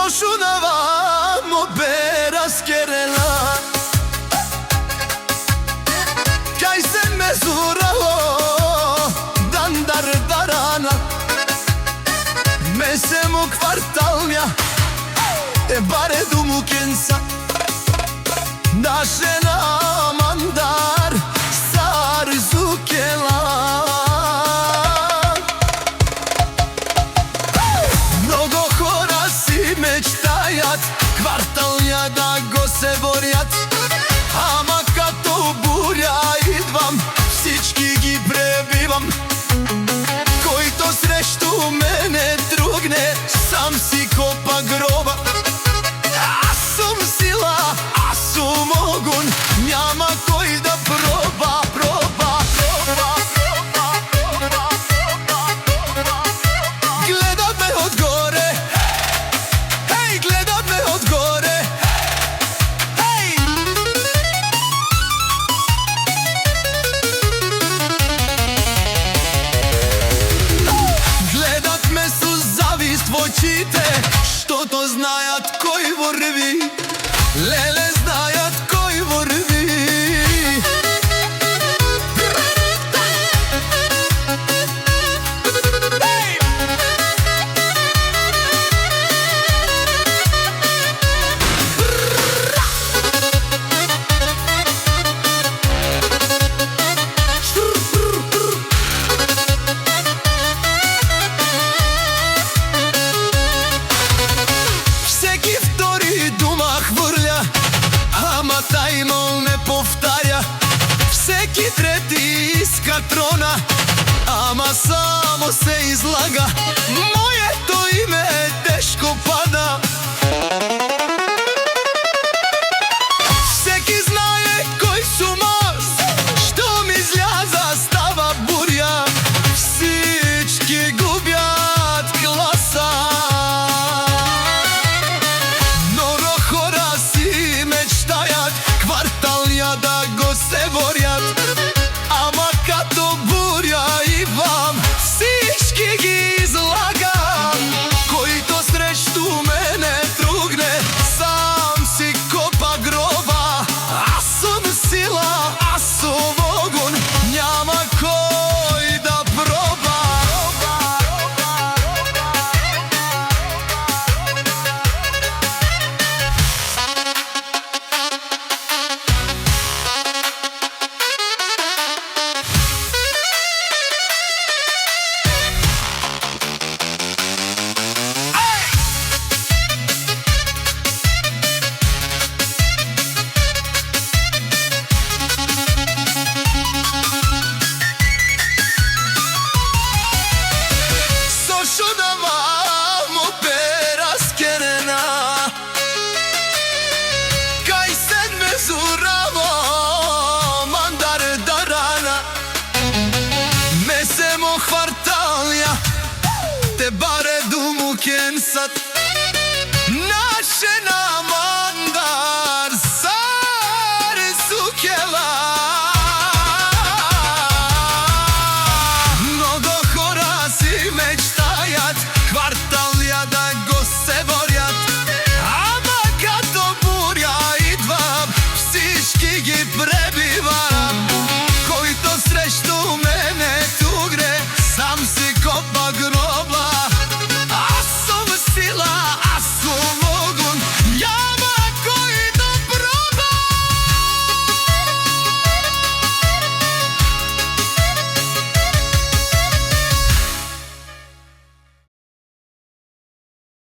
Soșunavamo berascherela Kaj se mezuralo Dandar darana Mesemo kvartalnja E bare dumu kensa Daše na mandar Sar zukela Mnogo hora si mečtajat Kvartalnja da го се борят Ама като буря идвам Всички ги пребивам Който срещу мене трогне Сам си копа гроба Аз съм сила, аз съм огън Няма кой да проба Гледат ме отгоре Хей, гледат ме отгоре Хей! Гледат ме с завист в очите Щото знаят кой върви Леле, знаят кой върви Всеки втори дума хвърля Ама тайно не повтаря Всеки трети иска трона Ама само се излага Моето име тежко пада Всеки знае кой сум аз Щом изляза става буря Всички губят класа Много хора си мечтаят Кварталния да го се борят Ама като буря идвам Всички ги излагам Който срещу мене трогне Сам си копа гроба Аз съм сила, аз съм огън Няма кой да проба Soșunavamo berascherela Kaj se mezuramo Mandar darana Mesemo kvartalnja Te bare dumu kensat Naše